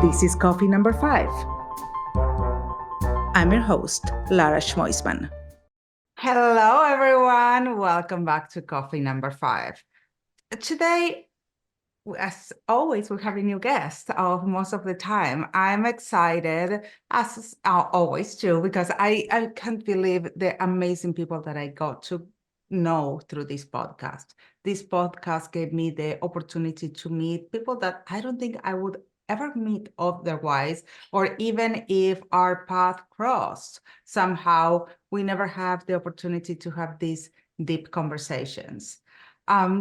This is coffee number 5. I'm your host, Lara Schmoisman. Hello, everyone. Welcome back to coffee number 5. Today, as always, we have a new guest most of the time. I'm excited, as always too, because I can't believe the amazing people that I got to know through this podcast. This podcast gave me the opportunity to meet people that I don't think I would ever meet otherwise, or even if our path crossed, somehow we never have the opportunity to have these deep conversations.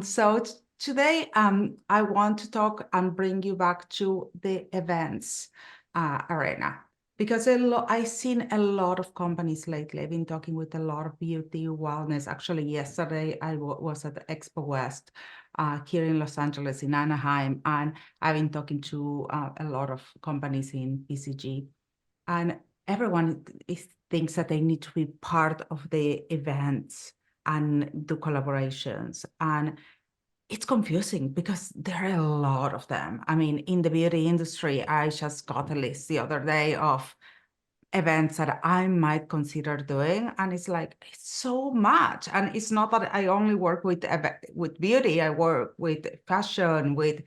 So today, I want to talk and bring you back to the events arena, because I've seen a lot of companies lately. I've been talking with a lot of beauty, wellness. Actually, yesterday I was at Expo West here in Los Angeles, in Anaheim, and I've been talking to a lot of companies in BCG, and everyone thinks that they need to be part of the events and do collaborations. And it's confusing because there are a lot of them. I mean, in the beauty industry, I just got a list the other day of events that I might consider doing. And it's like, it's so much. And it's not that I only work with beauty. I work with fashion, with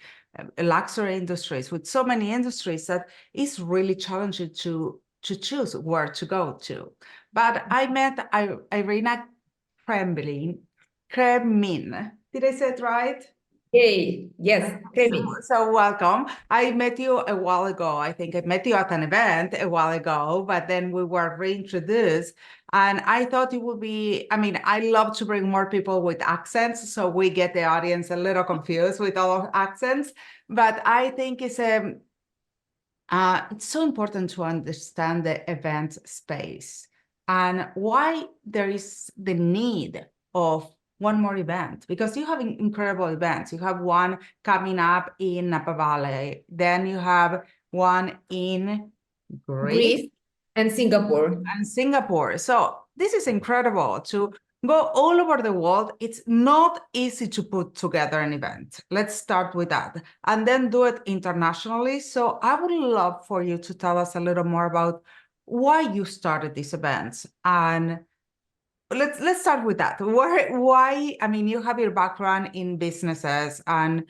luxury industries, with so many industries that it's really challenging to choose where to go to. But I met Iryna Kremin. Did I say it right? Hey, yes, Kremin. So welcome. I met you a while ago. I think I met you at an event a while ago, but then we were reintroduced. And I thought it would be, I mean, I love to bring more people with accents, so we get the audience a little confused with all of accents. But I think it's so important to understand the event space and why there is the need of one more event, because you have incredible events. You have one coming up in Napa Valley, then you have one in Greece And Singapore. and Singapore. So this is incredible to go all over the world. It's not easy to put together an event. Let's start with that and then do it internationally. So I would love for you to tell us a little more about why you started these events. And let's start with that. Why, I mean, you have your background in businesses, and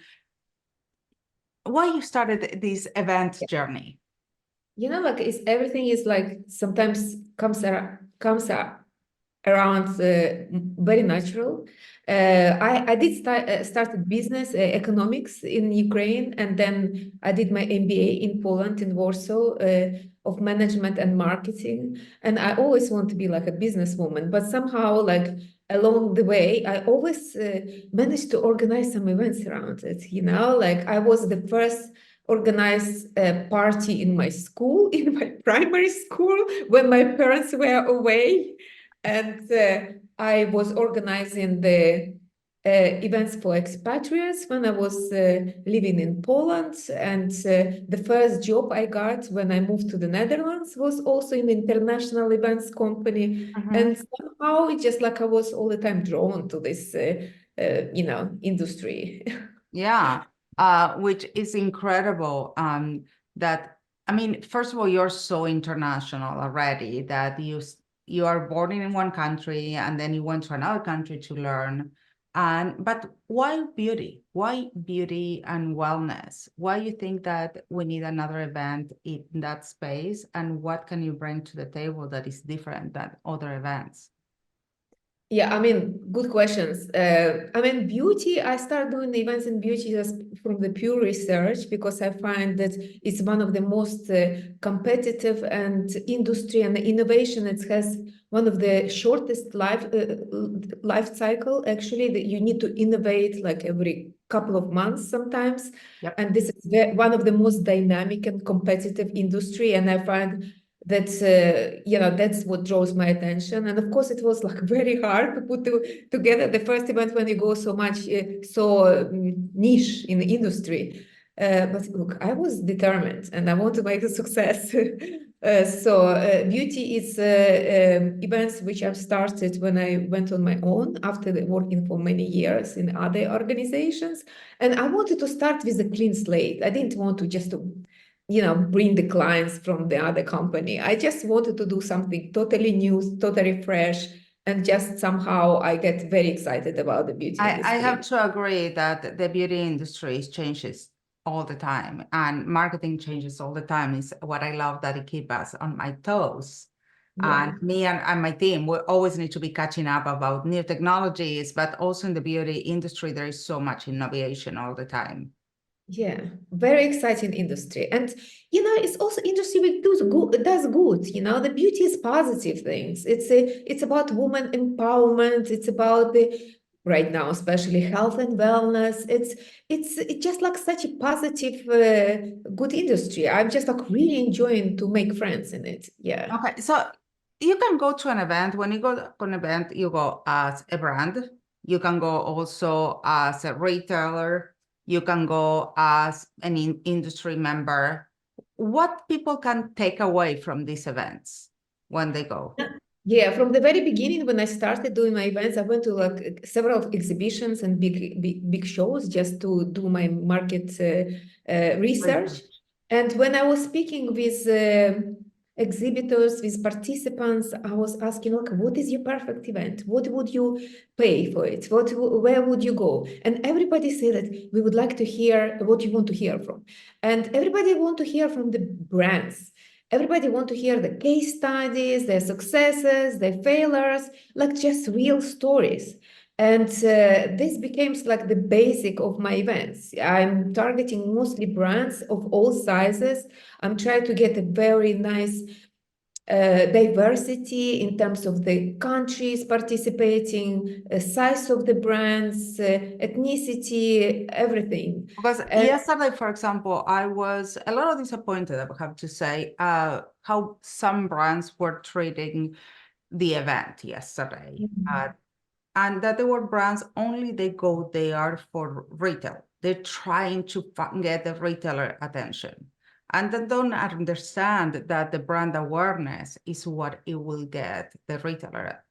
why you started this event journey? You know, like everything is like sometimes comes around very natural. I did started business economics in Ukraine, and then I did my MBA in Poland, in Warsaw, of management and marketing. And I always want to be like a businesswoman, but somehow like along the way, I always managed to organize some events around it. You know, like I was the first organized a party in my school, in my primary school, when my parents were away. And I was organizing the events for expatriates when I was living in Poland. And the first job I got when I moved to the Netherlands was also in international events company. And somehow it's just like I was all the time drawn to this, industry. Yeah, which is incredible. That, I mean, first of all, you're so international already that you are born in one country and then you went to another country to learn. But why beauty? Why beauty and wellness? Why you think that we need another event in that space? And what can you bring to the table that is different than other events? Yeah, I mean, good questions. I mean, beauty, I started doing events in beauty just from the pure research because I find that it's one of the most competitive and industry and innovation. It has one of the shortest life cycle, actually, that you need to innovate like every couple of months sometimes. Yep. And this is one of the most dynamic and competitive industry. And I find that's that's what draws my attention. And of course it was like very hard to put together the first event when you go so much niche in the industry, but look, I was determined and I want to make a success. Beauty is events which I've started when I went on my own after working for many years in other organizations, and I wanted to start with a clean slate. I didn't want to just bring the clients from the other company. I just wanted to do something totally new, totally fresh, and just somehow I get very excited about the beauty I have industry. to agree that the beauty industry changes all the time and marketing changes all the time. Is what I love, that it keeps us on my toes. Yeah. And me and my team, we always need to be catching up about new technologies, but also in the beauty industry, there is so much innovation all the time. Yeah, very exciting industry. And it's also industry which does good. The beauty is positive things. It's about woman empowerment. It's about the right now, especially health and wellness. It's just like such a positive, good industry. I'm just like really enjoying to make friends in it. Yeah. Okay, so you can go to an event. When you go to an event, you go as a brand. You can go also as a retailer. You can go as an industry member. What people can take away from these events when they go? Yeah, from the very beginning, when I started doing my events, I went to like several exhibitions and big shows just to do my market research. Research. And when I was speaking with exhibitors, with participants, I was asking, like, what is your perfect event? What would you pay for it? Where would you go? And everybody said that we would like to hear what you want to hear from. And everybody want to hear from the brands. Everybody want to hear the case studies, their successes, their failures, like just real stories. And this becomes like the basic of my events. I'm targeting mostly brands of all sizes. I'm trying to get a very nice diversity in terms of the countries participating, size of the brands, ethnicity, everything. Because And yesterday, for example, I was a little disappointed, I have to say, how some brands were treating the event yesterday. And that there were brands only they go there for retail. They're trying to get the retailer attention. And they don't understand that the brand awareness is what it will get the retailer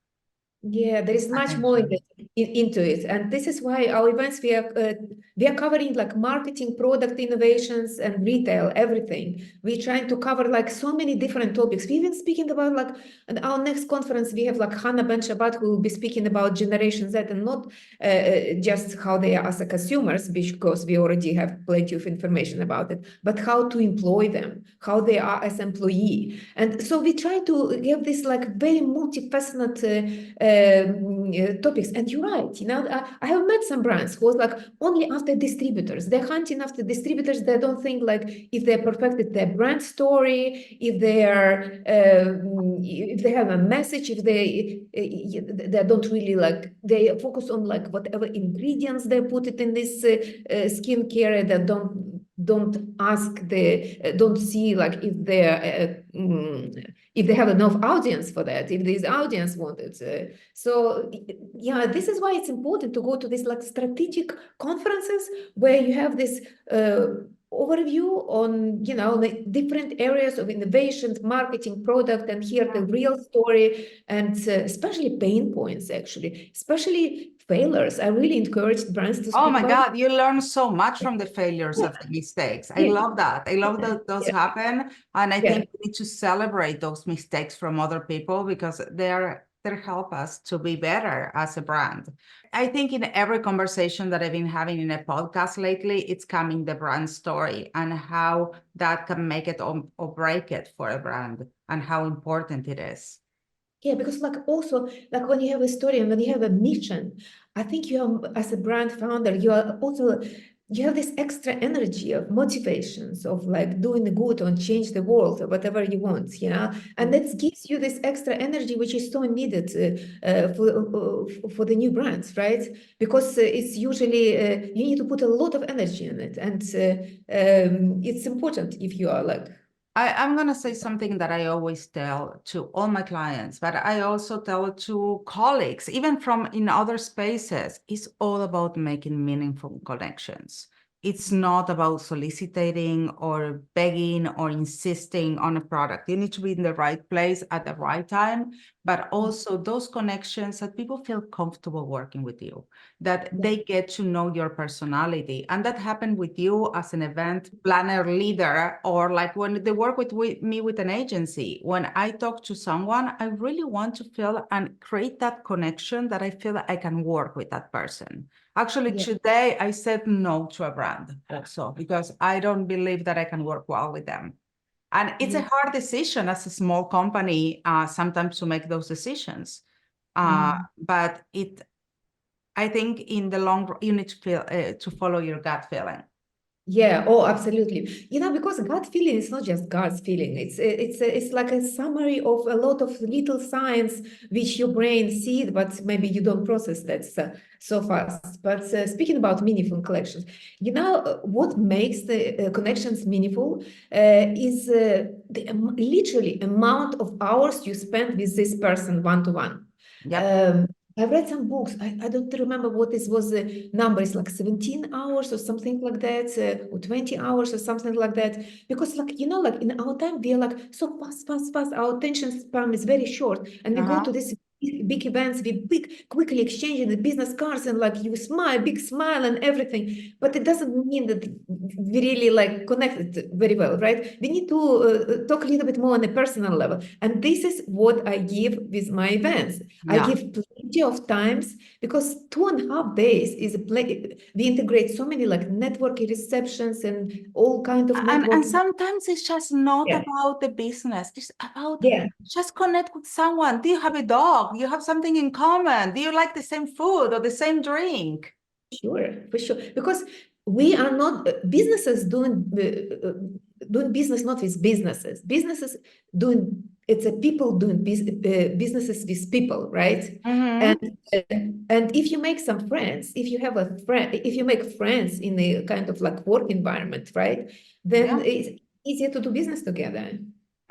Yeah, there is much more attention. into it, and this is why our events we are covering like marketing, product innovations, and retail, everything. We're trying to cover like so many different topics. We've been speaking about like in our next conference we have like Hannah Ben Shabbat who will be speaking about Generation Z and not just how they are as a consumers, because we already have plenty of information about it, but how to employ them, how they are as employee, and so we try to give this like very multifaceted. Topics. And you're right, I have met some brands who was like only after distributors. They're hunting after distributors. They don't think like if they perfected their brand story, if they have a message, if they don't really like, they focus on like whatever ingredients they put it in this skincare. That don't don't see like if they have enough audience for that, if this audience wanted. So yeah, this is why it's important to go to these like strategic conferences where you have this overview on the different areas of innovations, marketing, product, and hear the real story, and especially pain points, actually, especially failures. I really encouraged brands to Oh speak my about God, you learn so much from the failures of the mistakes. I it. love that. I love Yeah, that those yeah, happen. And I yeah. think we need to celebrate those mistakes from other people because they help us to be better as a brand. I think in every conversation that I've been having in a podcast lately, it's coming the brand story and how that can make it or break it for a brand and how important it is. Yeah, because like also like when you have a story and when you have a mission, I think you are as a brand founder, you have this extra energy of motivations of like doing the good and change the world or whatever you want, and that gives you this extra energy which is so needed for the new brands, right? Because it's usually you need to put a lot of energy in it, and it's important if you are like. I'm going to say something that I always tell to all my clients, but I also tell it to colleagues, even from in other spaces. It's all about making meaningful connections. it's not about soliciting or begging or insisting on a product. You need to be in the right place at the right time, but also those connections that people feel comfortable working with you, that they get to know your personality. And that happened with you as an event planner leader, or like when they work with me with an agency. When I talk to someone, I really want to feel and create that connection that I feel that I can work with that person. Actually, today I said no to a brand also because I don't believe that I can work well with them. And it's a hard decision as a small company sometimes to make those decisions. But I think in the long run, you need to feel to follow your gut feeling. Yeah, oh, absolutely. You know, because gut feeling is not just gut feeling. It's like a summary of a lot of little signs which your brain sees, but maybe you don't process that so fast. But speaking about meaningful connections, you know, what makes the connections meaningful is the literally amount of hours you spend with this person one-to-one. Yep. I've read some books. I don't remember what this was the number. It's like 17 hours or something like that, or 20 hours or something like that. Because like, you know, like in our time, we are like so fast, fast, fast. Our attention span is very short. And we go to this big events, we quickly exchanging the business cards and like you smile, big smile and everything. But it doesn't mean that we really like connected very well, right? We need to talk a little bit more on a personal level. And this is what I give with my events. I give plenty of times because 2.5 days is a play. We integrate so many like networking receptions and all kind of networking. And sometimes it's just not about the business. It's about just connect with someone. Do you have a dog? Do you have something in common? Do you like the same food or the same drink? Sure, for sure. Because we are not businesses doing business not with businesses. Businesses doing it's a people doing businesses with people, right? And if you make some friends, if you have a friend, if you make friends in a kind of like work environment, right? Then it's easier to do business together.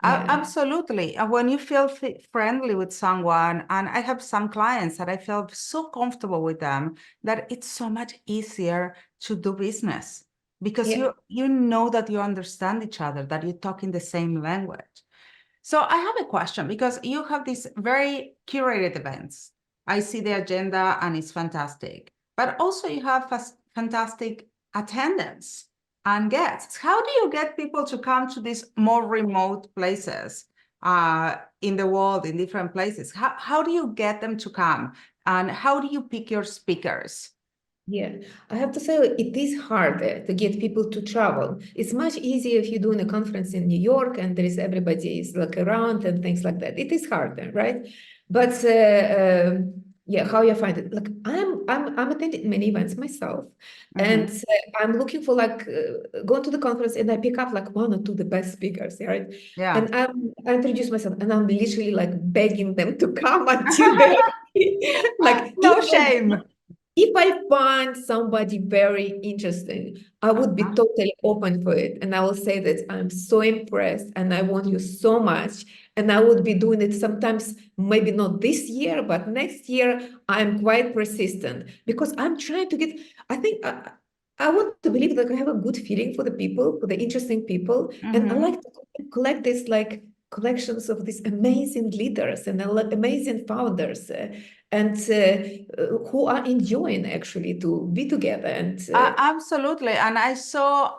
Absolutely. And when you feel friendly with someone, and I have some clients that I feel so comfortable with them that it's so much easier to do business because you know that you understand each other, that you talk in the same language. So I have a question because you have these very curated events. I see the agenda and it's fantastic, but also you have fantastic attendance and guests. How do you get people to come to these more remote places in the world, in different places? How do you get them to come? And how do you pick your speakers? Yeah, I have to say it is harder to get people to travel. It's much easier if you're doing a conference in New York and there is everybody is like around and things like that. It is harder, right? But yeah, how you find it? Like I'm attending many events myself, and I'm looking for like going to the conference and I pick up like one or two the best speakers, right? Yeah. And I introduce myself and I'm literally like begging them to come until they're like No shame. if I find somebody very interesting, I would be totally open for it. And I will say that I'm so impressed and I want you so much. And I would be doing it sometimes, maybe not this year, but next year. I'm quite persistent because I'm trying to get, I think I want to believe that I have a good feeling for the people, for the interesting people. And I like to collect this like collections of these amazing leaders and amazing founders. And who are enjoying actually to be together. And absolutely. And I saw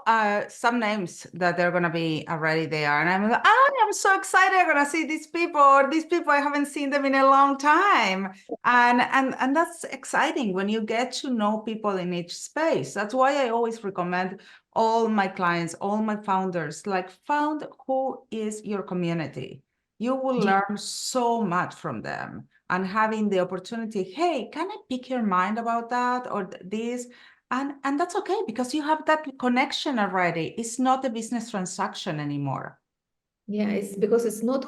some names that they're going to be already there. And I'm like, oh, I'm so excited. I'm going to see these people, or these people, I haven't seen them in a long time. And that's exciting when you get to know people in each space. That's why I always recommend all my clients, all my founders, like found who is your community. You will learn so much from them. And having the opportunity, hey, can I pick your mind about that or this? And that's okay because you have that connection already. It's not a business transaction anymore. Yeah, it's because it's not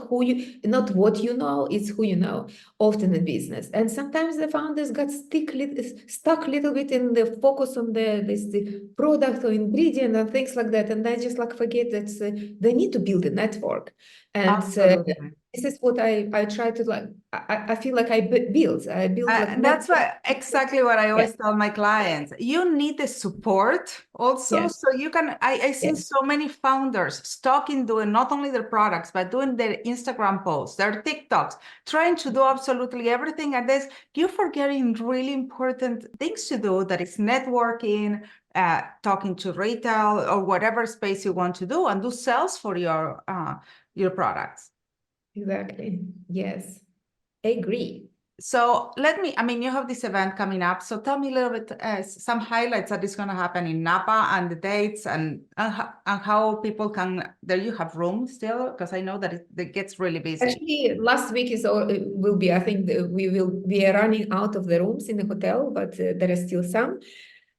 not what you know, it's who you know, often in business. And sometimes the founders got stuck a little bit in the focus on the product or ingredient and things like that. And they just like forget that they need to build a network. And Absolutely. this is what I try to like. I feel like I build like not. That's exactly what I Yeah, always tell my clients. You need the support also. yeah, So you can, I see yeah, so many founders stuck in doing not only their products, but doing their Instagram posts, their TikToks, trying to do absolutely everything. And this, you're forgetting really important things to do, that is networking, talking to retail or whatever space you want to do, and do sales for your products. exactly. Yes, I agree. So I mean, you have this event coming up. So tell me a little bit, some highlights that is going to happen in Napa, and the dates, and how people can, there you have room still, because I know that it gets really busy. Actually, last week will be. I think we are running out of the rooms in the hotel, but there are still some.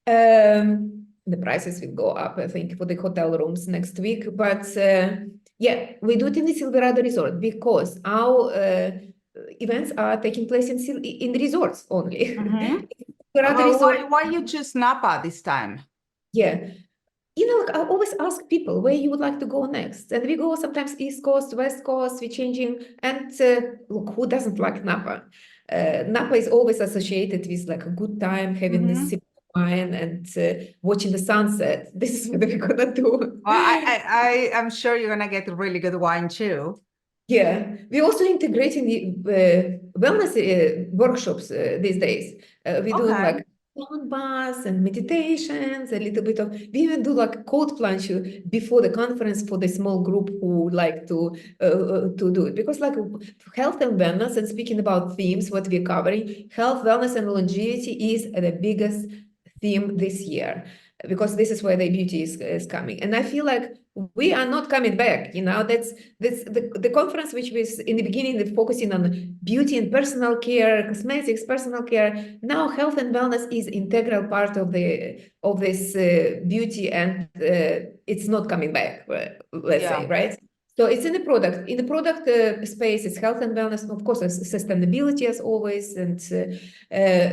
The prices will go up, I think, for the hotel rooms next week. But yeah, we do it in the Silverado Resort because our events are taking place in the resorts only. Mhm. Silverado Well, Resort, why you choose Napa this time? yeah. Like I always ask people where you would like to go next. And we go sometimes East Coast, West Coast, we're changing. And look, who doesn't like Napa? Napa is always associated with like a good time, having a Mhm. sip of wine and watching the sunset. This is what we're gonna do. Well, I'm sure you're gonna get really good wine too. Yeah, we're also integrating the wellness workshops these days. We're doing Okay. like sound baths and meditations, a little bit of. We even do like cold plunge before the conference for the small group who like to do it, because like health and wellness, and speaking about themes, what we're covering, health, wellness, and longevity is the biggest theme this year, because this is where the beauty is coming, and I feel like we are not coming back. That's the conference, which was in the beginning focusing on beauty and personal care, cosmetics, personal care. Now health and wellness is integral part of this beauty, and it's not coming back, let's say, Yeah. right? So it's in the product. In the product space, it's health and wellness, and of course, sustainability as always. And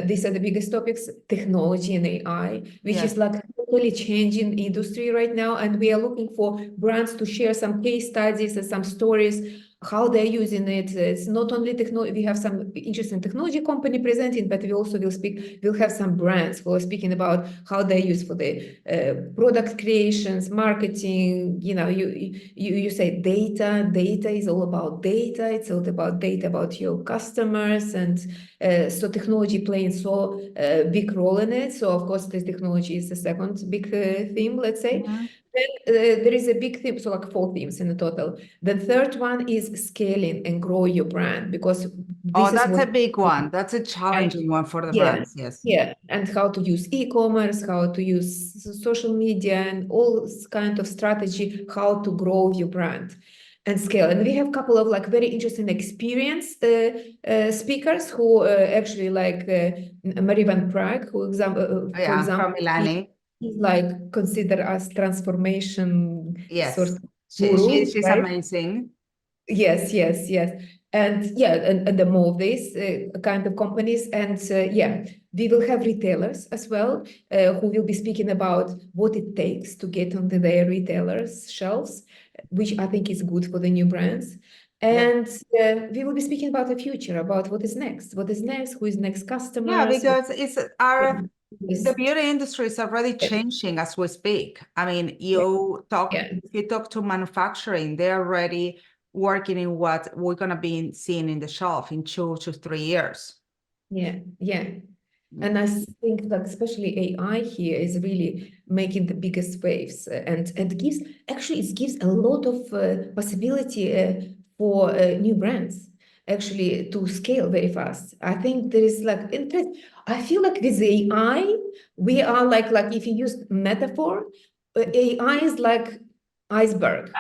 these are the biggest topics: technology and AI, which Yes. is like totally changing industry right now. And we are looking for brands to share some case studies and some stories how they're using it. It's not only technology. We have some interesting technology company presenting, but we also we'll have some brands who are speaking about how they use for the product creations, marketing. You say data is all about data. It's all about data about your customers, and so technology playing so big role in it. So of course, this technology is the second big theme, let's say. Mhm. Then there is a big theme, so like 4 themes in the total. The third one is scaling and grow your brand, because Oh, this is that's a what. big one. That's a challenging one for the Yeah, brands. Yes. yeah, and how to use e-commerce, how to use social media, and all kind of strategy, how to grow your brand and scale. And we have a couple of like very interesting experienced speakers who actually like Marie Van Praag, for Yeah, example, from Milani. he's like considered as transformation sort Yes. of guru, She's right? amazing. Yes, yes, yes. And yeah, and the more of these kind of companies. And yeah, we will have retailers as well who will be speaking about what it takes to get onto their retailers' shelves, which I think is good for the new brands. Yeah. And we will be speaking about the future, about what is next, who is next Yeah, customers. because the Yes, beauty industry is already changing as we speak. I mean, yeah, if you talk to manufacturing, they're already working in what we're gonna be seeing in the shelf in 2 to 3 years. yeah, yeah. And I think that especially AI here is really making the biggest waves, and it gives a lot of possibility for new brands actually to scale very fast. I think there is like interest. I feel like with AI, we are like if you use metaphor, AI is like iceberg.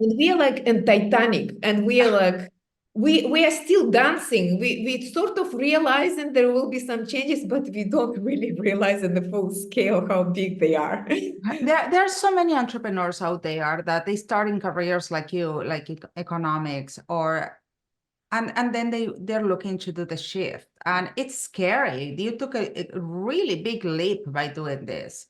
And we are like in Titanic, and we are like we are still dancing. We sort of realizing there will be some changes, but we don't really realize in the full scale how big they are. There are so many entrepreneurs out there that they start in careers like you, like economics, and then they're looking to do the shift, and it's scary. You took a really big leap by doing this.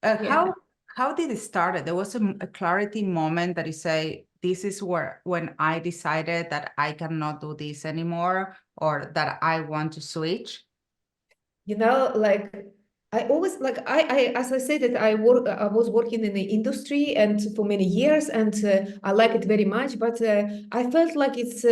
Yeah. How did it start? There was a clarity moment that you say, this is when I decided that I cannot do this anymore, or that I want to switch? Like I always like I as I said that I was working in the industry and for many years, and I like it very much, but I felt like it's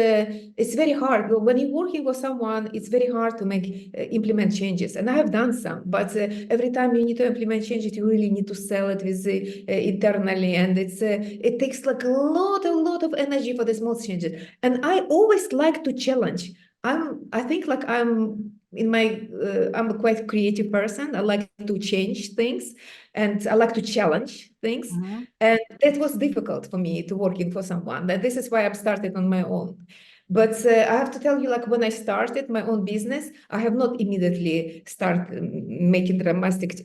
very hard when you're working with someone. It's very hard to make implement changes, and I have done some, but every time you need to implement changes, you really need to sell it with internally, and it takes like a lot of energy for the small changes, and I always like to challenge. I think like I'm a quite creative person. I like to change things and I like to challenge things. Mm-hmm. And that was difficult for me to working for someone. And this is why I've started on my own. But I have to tell you, like when I started my own business, I have not immediately start making dramatic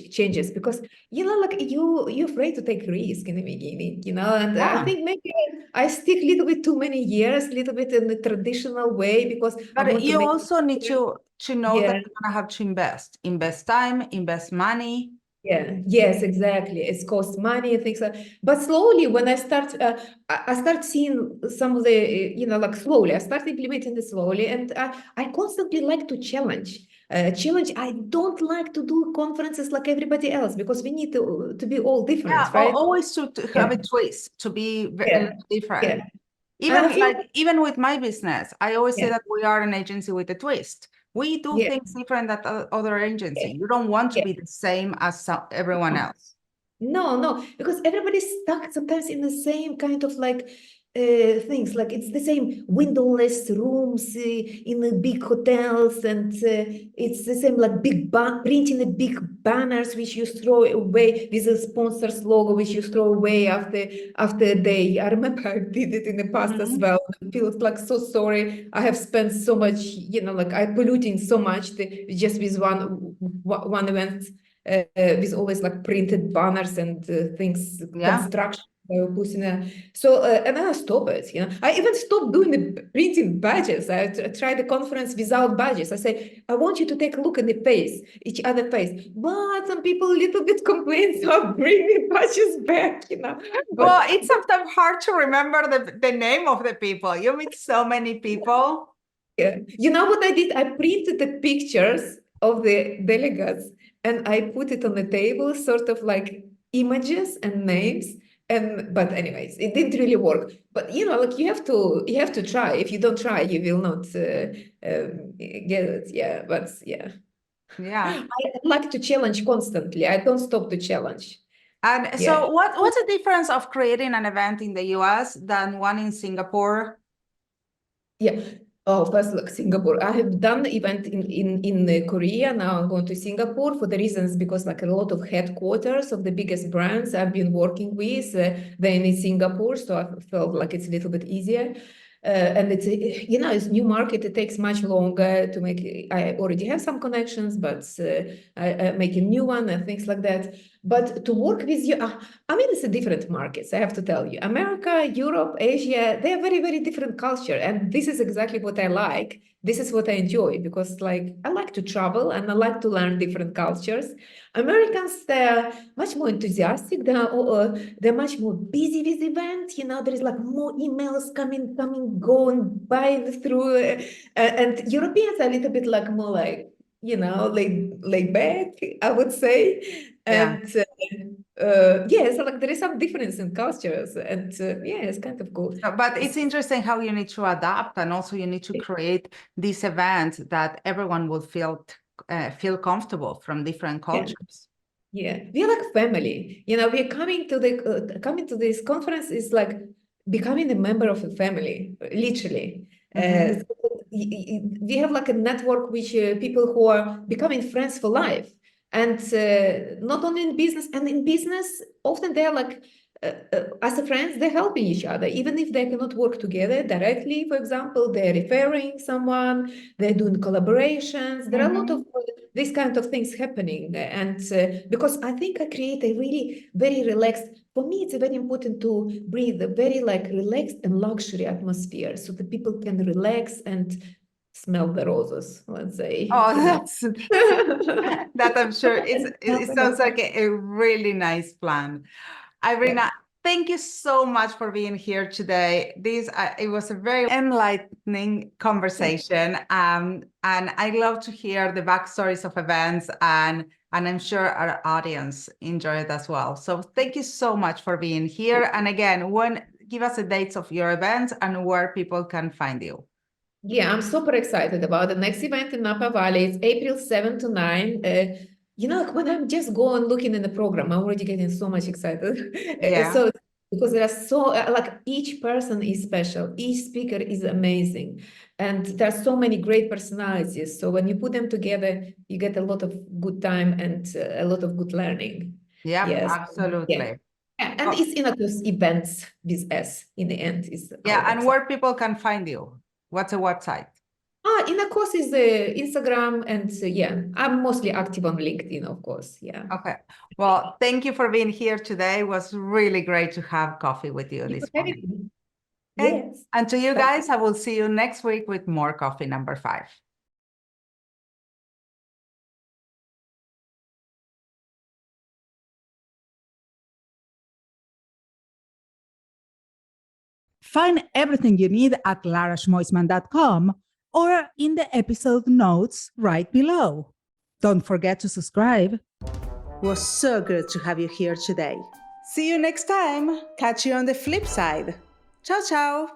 changes because like you're afraid to take risk in the beginning, and I Yeah. think maybe I stick a little bit too many years, a little bit in the traditional way because I But want to you make also need to know that yeah. you're gonna have to invest time, invest money. Yeah, yes, exactly. It costs money and things like. But slowly, when I start seeing some of the, like slowly, I start implementing it slowly, and I constantly like to challenge. Challenge. I don't like to do conferences like everybody else because we need to be all different, Yeah, right? always to have Yeah, a twist, to be a yeah, little different. yeah. And I Even feel, even with my business, I always say yeah, that we are an agency with a twist. We do yeah, things different than other yeah, agency. You don't want to yeah. be the same as everyone else. No, because everybody's stuck sometimes in the same kind of like things. Like it's the same windowless rooms in the big hotels, and it's the same like printing the big banners which you throw away with a sponsor's logo which you throw away after a day. I remember I did it in the past as Mhm. well. I feel like so sorry. I have spent so much, like I'm polluting so much just with one event with always like printed banners and things, Yeah. construction. Putting and then I stopped it. I even stopped doing the printing badges. I tried the conference without badges. I say, I want you to take a look at the face, each other face. But some people a little bit complain, so bring the badges back. Well, But it's sometimes hard to remember the name of the people. You meet so many people. yeah. You know what I did? I printed the pictures of the delegates and I put it on the table, sort of like images and names. But anyways, it didn't really work. But like you have to try. If you don't try, you will not get it. Yeah, but yeah, Yeah. I like to challenge constantly. I don't stop to challenge. And Yeah. so what's the difference of creating an event in the US than one in Singapore? Yeah. Oh, first, look, Singapore. I have done the event in Korea. Now I'm going to Singapore for the reasons because like a lot of headquarters of the biggest brands I've been working with, they're in Singapore, so I felt like it's a little bit easier. And it's new market. It takes much longer to make. I already have some connections, but I make a new one and things like that. But to work with you, I mean, it's a different markets, I have to tell you. America, Europe, Asia, they're very, very different culture. And this is exactly what I like. This is what I enjoy because like I like to travel and I like to learn different cultures. Americans, they're much more enthusiastic. They're much more busy with events. There is like more emails coming, going by through. And Europeans are a little bit like more like, laid back, I would say. Yeah. And yeah, so like there is some difference in cultures, and yeah, it's kind of cool. But it's interesting how you need to adapt, and also you need to create these events that everyone will feel comfortable from different Yeah, cultures. yeah, we're like family. We're coming to this conference is like becoming a member of a family, literally. Mhm. We have like a network which people who are becoming friends for life, and not only in business. And in business, often they're like. As a friends, they're helping each other, even if they cannot work together directly. For example, they're referring someone, they're doing collaborations. There are a lot of Mhm. these kind of things happening, and because I think I create a really very relaxed, for me it's very important to breathe a very like relaxed and luxury atmosphere so that people can relax and smell the roses, let's say. Oh, that I'm sure it sounds like a really nice plan. Iryna, Yeah. thank you so much for being here today. It was a very enlightening conversation, and I love to hear the backstories of events, and I'm sure our audience enjoyed it as well. So thank you so much for being here. And again, give us the dates of your events and where people can find you. Yeah, I'm super excited about the next event in Napa Valley. It's April 7 to 9. Like when I'm just going looking in the program, I'm already getting so much excited. Yeah. So because there are like each person is special, each speaker is amazing, and there are so many great personalities. So when you put them together, you get a lot of good time and a lot of good learning. Yeah, Yes. absolutely. Yeah. And it's INNOCOS events with S in the end is our Yeah, and website. where people can find you. What's the website? INNOCOS is the Instagram, and yeah, I'm mostly active on LinkedIn, of course. Yeah. Okay. Well, thank you for being here today. It was really great to have coffee with you Thank you this for having morning. me. Okay. Yes. And to you guys, I will see you next week with more coffee number 5. Find everything you need at laraschmoisman.com or in the episode notes right below. Don't forget to subscribe. It was so good to have you here today. See you next time. Catch you on the flip side. Ciao, ciao.